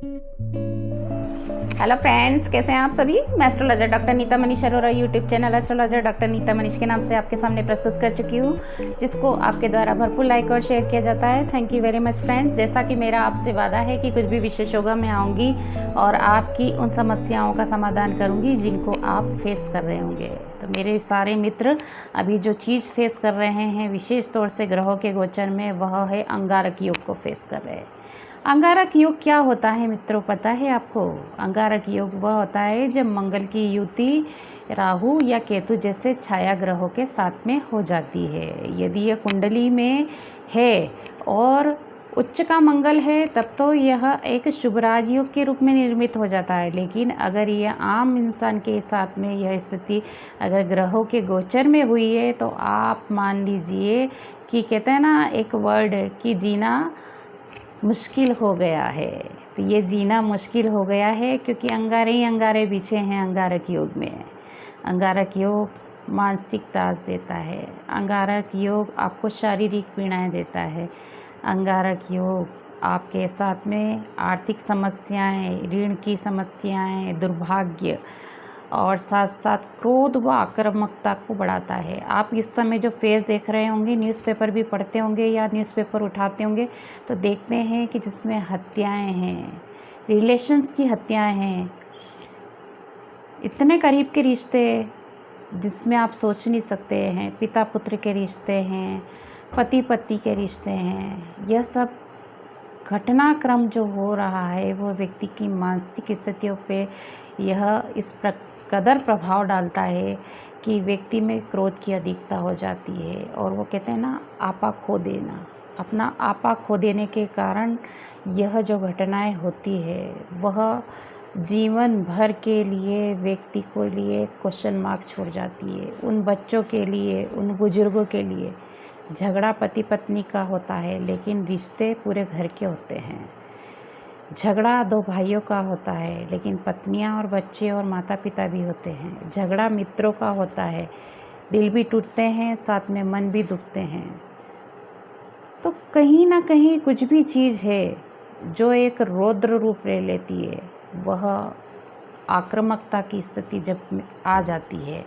Hello friends, कैसे हैं आप सभी। मैं astrologer doctor Neeta Manish Arora YouTube channel astrologer doctor Neeta Manish के नाम से आपके सामने प्रस्तुत कर चुकी हूँ, जिसको आपके द्वारा भरपूर लाइक और शेयर किया जाता है। Thank you very much friends. जैसा कि मेरा आपसे वादा है कि कुछ भी विशेष होगा मैं आऊँगी और आपकी उन समस्याओं का समाधान करूँगी जिनको आप फेस कर रहे होंगे। तो मेरे सारे मित्र अभी जो चीज़ फेस कर रहे हैं विशेष तौर से ग्रहों के गोचर में, वह है अंगारक योग को फेस कर रहे हैं। अंगारक योग क्या होता है मित्रों, पता है आपको? अंगारक योग वह होता है जब मंगल की युति राहु या केतु जैसे छाया ग्रहों के साथ में हो जाती है। यदि यह कुंडली में है और उच्च का मंगल है तब तो यह एक शुभ राजयोग के रूप में निर्मित हो जाता है। लेकिन अगर यह आम इंसान के साथ में यह स्थिति अगर ग्रहों के गोचर में हुई है तो आप मान लीजिए कि कहते हैं ना एक वर्ड कि जीना मुश्किल हो गया है। तो ये जीना मुश्किल हो गया है क्योंकि अंगारे ही अंगारे बिछे हैं अंगारक योग में। अंगारक योग मानसिक त्रास देता है, अंगारक योग आपको शारीरिक पीड़ाएं देता है, अंगारक योग आपके साथ में आर्थिक समस्याएं, ऋण की समस्याएं, दुर्भाग्य और साथ साथ क्रोध व आक्रामकता को बढ़ाता है। आप इस समय जो फेस देख रहे होंगे, न्यूज़पेपर भी पढ़ते होंगे या न्यूज़पेपर उठाते होंगे तो देखते हैं कि जिसमें हत्याएं हैं, रिलेशंस की हत्याएं हैं, इतने करीब के रिश्ते जिसमें आप सोच नहीं सकते हैं, पिता पुत्र के रिश्ते हैं, पति पत्नी के रिश्ते हैं। यह सब घटनाक्रम जो हो रहा है वो व्यक्ति की मानसिक स्थितियों पे यह इस कदर प्रभाव डालता है कि व्यक्ति में क्रोध की अधिकता हो जाती है और वो कहते हैं ना आपा खो देना। अपना आपा खो देने के कारण यह जो घटनाएं होती है वह जीवन भर के लिए व्यक्ति को लिए क्वेश्चन मार्क छोड़ जाती है। उन बच्चों के लिए, उन बुजुर्गों के लिए झगड़ा पति पत्नी का होता है लेकिन रिश्ते पूरे घर के होते हैं। झगड़ा दो भाइयों का होता है लेकिन पत्नियां और बच्चे और माता पिता भी होते हैं। झगड़ा मित्रों का होता है, दिल भी टूटते हैं, साथ में मन भी दुखते हैं। तो कहीं ना कहीं कुछ भी चीज़ है जो एक रौद्र रूप ले लेती है, वह आक्रामकता की स्थिति जब आ जाती है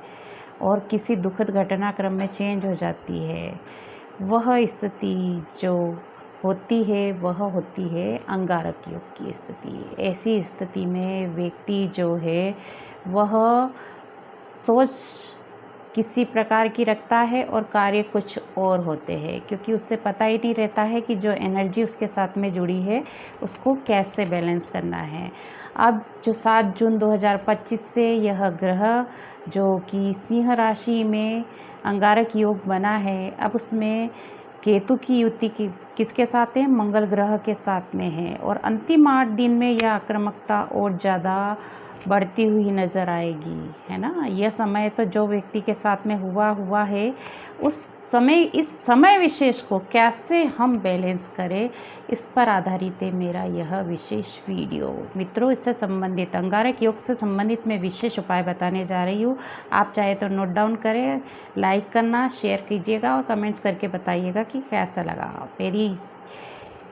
और किसी दुखद घटनाक्रम में चेंज हो जाती है, वह स्थिति जो होती है वह होती है अंगारक योग की स्थिति। ऐसी स्थिति में व्यक्ति जो है वह सोच किसी प्रकार की रखता है और कार्य कुछ और होते हैं, क्योंकि उससे पता ही नहीं रहता है कि जो एनर्जी उसके साथ में जुड़ी है उसको कैसे बैलेंस करना है। अब जो 7 जून 2025 से यह ग्रह जो कि सिंह राशि में अंगारक योग बना है, अब उसमें केतु की युति की किसके साथ है? मंगल ग्रह के साथ में है और अंतिम 8 दिन में यह आक्रामकता और ज़्यादा बढ़ती हुई नज़र आएगी, है ना। यह समय तो जो व्यक्ति के साथ में हुआ है उस समय, इस समय विशेष को कैसे हम बैलेंस करें, इस पर आधारित है मेरा यह विशेष वीडियो। मित्रों, इससे संबंधित अंगारक योग से संबंधित मैं विशेष उपाय बताने जा रही हूँ। आप चाहे तो नोट डाउन करें, लाइक करना, शेयर कीजिएगा और कमेंट्स करके बताइएगा कि कैसा लगा। मेरी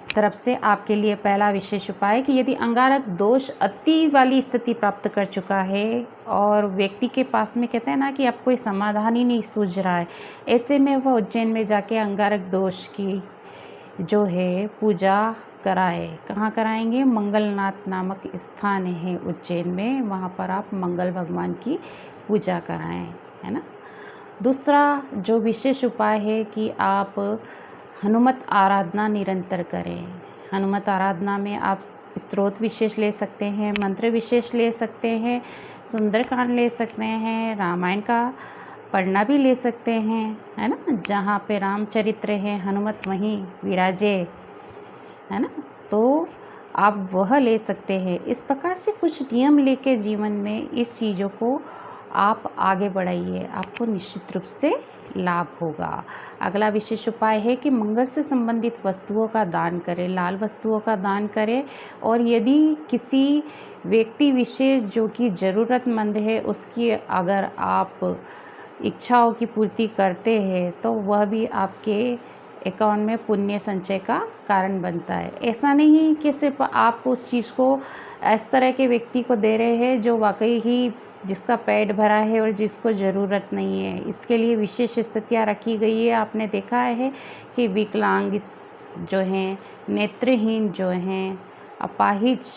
तरफ से आपके लिए पहला विशेष उपाय कि यदि अंगारक दोष अति वाली स्थिति प्राप्त कर चुका है और व्यक्ति के पास में कहते हैं ना कि अब कोई समाधान ही नहीं सूझ रहा है, ऐसे में वह उज्जैन में जाके अंगारक दोष की जो है पूजा कराए। कहाँ कराएंगे? मंगलनाथ नामक स्थान है उज्जैन में, वहाँ पर आप मंगल भगवान की पूजा कराएं, है ना। दूसरा जो विशेष उपाय है कि आप हनुमत आराधना निरंतर करें। हनुमत आराधना में आप स्तोत्र विशेष ले सकते हैं, मंत्र विशेष ले सकते हैं, सुंदरकांड ले सकते हैं, रामायण का पढ़ना भी ले सकते हैं, है ना। जहाँ पे रामचरित्र है, हनुमत वहीं विराजे, है ना, तो आप वह ले सकते हैं। इस प्रकार से कुछ नियम लेके जीवन में इस चीज़ों को आप आगे बढ़ाइए, आपको निश्चित रूप से लाभ होगा। अगला विशेष उपाय है कि मंगल से संबंधित वस्तुओं का दान करें, लाल वस्तुओं का दान करें। और यदि किसी व्यक्ति विशेष जो कि ज़रूरतमंद है उसकी अगर आप इच्छाओं की पूर्ति करते हैं तो वह भी आपके अकाउंट में पुण्य संचय का कारण बनता है। ऐसा नहीं कि सिर्फ आप उस चीज़ को इस तरह के व्यक्ति को दे रहे हैं जो वाकई ही जिसका पेट भरा है और जिसको ज़रूरत नहीं है। इसके लिए विशेष स्थितियाँ रखी गई है। आपने देखा है कि विकलांग जो हैं, नेत्रहीन जो हैं, अपाहिज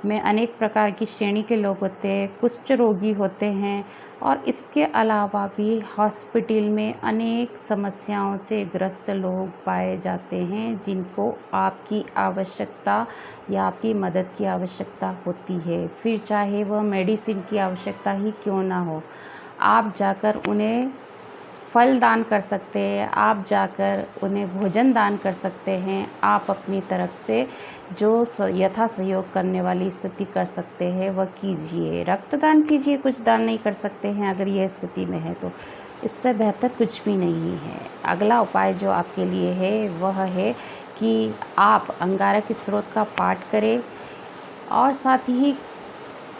में अनेक प्रकार की श्रेणी के लोग होते हैं, कुष्ठ रोगी होते हैं और इसके अलावा भी हॉस्पिटल में अनेक समस्याओं से ग्रस्त लोग पाए जाते हैं जिनको आपकी आवश्यकता या आपकी मदद की आवश्यकता होती है। फिर चाहे वह मेडिसिन की आवश्यकता ही क्यों ना हो, आप जाकर उन्हें फल दान कर सकते हैं, आप जाकर उन्हें भोजन दान कर सकते हैं। आप अपनी तरफ से जो यथा सहयोग करने वाली स्थिति कर सकते हैं वह कीजिए। रक्तदान कीजिए, कुछ दान नहीं कर सकते हैं अगर यह स्थिति में है तो इससे बेहतर कुछ भी नहीं है। अगला उपाय जो आपके लिए है वह है कि आप अंगारक स्रोत का पाठ करें और साथ ही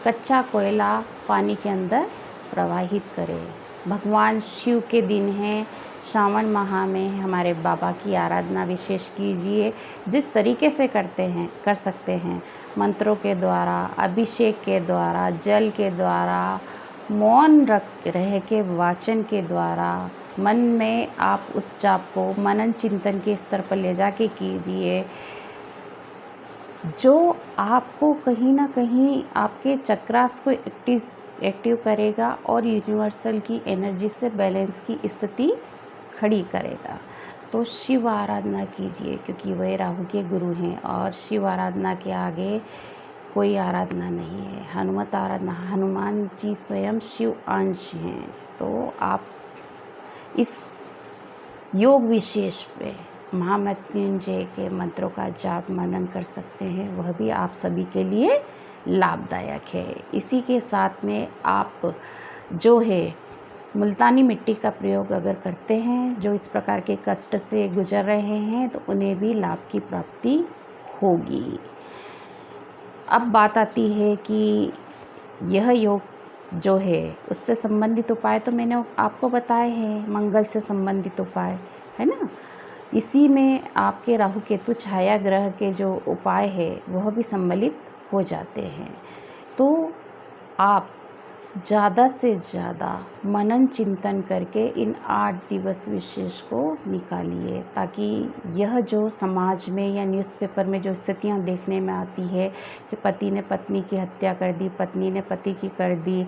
कच्चा कोयला पानी के अंदर प्रवाहित करें। भगवान शिव के दिन हैं, श्रावण माह में हमारे बाबा की आराधना विशेष कीजिए। जिस तरीके से कर सकते हैं, मंत्रों के द्वारा, अभिषेक के द्वारा, जल के द्वारा, मौन रह के वाचन के द्वारा, मन में आप उस जाप को मनन चिंतन के स्तर पर ले जाके कीजिए, जो आपको कहीं ना कहीं आपके चक्रास को एक्टिव करेगा और यूनिवर्सल की एनर्जी से बैलेंस की स्थिति खड़ी करेगा। तो शिव आराधना कीजिए क्योंकि वह राहु के गुरु हैं और शिव आराधना के आगे कोई आराधना नहीं है। हनुमत आराधना, हनुमान जी स्वयं शिव अंश हैं। तो आप इस योग विशेष पे महामृत्युंजय के मंत्रों का जाप मनन कर सकते हैं, वह भी आप सभी के लिए लाभदायक है। इसी के साथ में आप जो है मुल्तानी मिट्टी का प्रयोग अगर करते हैं, जो इस प्रकार के कष्ट से गुजर रहे हैं, तो उन्हें भी लाभ की प्राप्ति होगी। अब बात आती है कि यह योग जो है उससे संबंधित उपाय तो मैंने आपको बताए हैं, मंगल से संबंधित उपाय है ना। इसी में आपके राहु केतु छाया ग्रह के जो उपाय है वह भी सम्मिलित हो जाते हैं। तो आप ज़्यादा से ज़्यादा मनन चिंतन करके इन 8 दिवस विशेष को निकालिए, ताकि यह जो समाज में या न्यूज़पेपर में जो स्थितियां देखने में आती है कि पति ने पत्नी की हत्या कर दी, पत्नी ने पति की कर दी,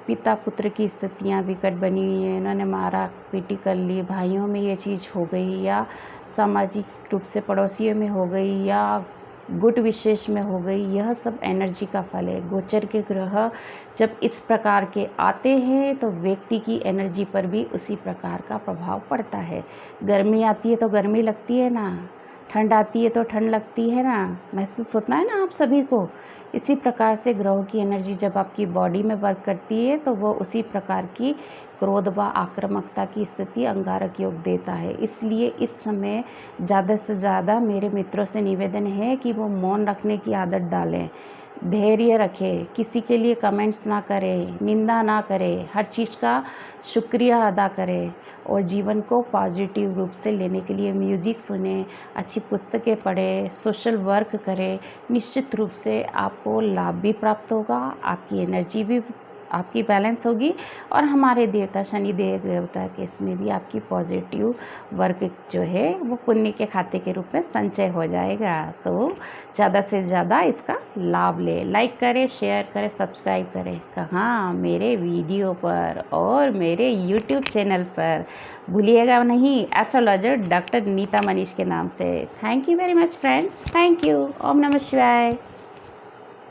पिता पुत्र की स्थितियां विकट बनी हुई हैं, इन्होंने मारा पीटी कर ली, भाइयों में ये चीज़ हो गई या सामाजिक रूप से पड़ोसियों में हो गई या गुट विशेष में हो गई। यह सब एनर्जी का फल है। गोचर के ग्रह जब इस प्रकार के आते हैं तो व्यक्ति की एनर्जी पर भी उसी प्रकार का प्रभाव पड़ता है। गर्मी आती है तो गर्मी लगती है ना, ठंड आती है तो ठंड लगती है ना, महसूस होता है ना आप सभी को। इसी प्रकार से ग्रहों की एनर्जी जब आपकी बॉडी में वर्क करती है तो वो उसी प्रकार की क्रोध व आक्रामकता की स्थिति अंगारक योग देता है। इसलिए इस समय ज़्यादा से ज़्यादा मेरे मित्रों से निवेदन है कि वो मौन रखने की आदत डालें, धैर्य रखें, किसी के लिए कमेंट्स ना करें, निंदा ना करें, हर चीज़ का शुक्रिया अदा करें और जीवन को पॉजिटिव रूप से लेने के लिए म्यूज़िक सुने, अच्छी पुस्तकें पढ़ें, सोशल वर्क करें। निश्चित रूप से आपको लाभ भी प्राप्त होगा, आपकी एनर्जी भी आपकी बैलेंस होगी और हमारे देवता शनि देवता के इसमें भी आपकी पॉजिटिव वर्क जो है वो पुण्य के खाते के रूप में संचय हो जाएगा। तो ज़्यादा से ज़्यादा इसका लाभ ले, लाइक करें, शेयर करें, सब्सक्राइब करें। कहाँ, मेरे वीडियो पर और मेरे यूट्यूब चैनल पर, भूलिएगा नहीं, एस्ट्रोलॉजर डॉक्टर नीता मनीष के नाम से। Thank you very much friends, thank you. ओम नमः शिवाय।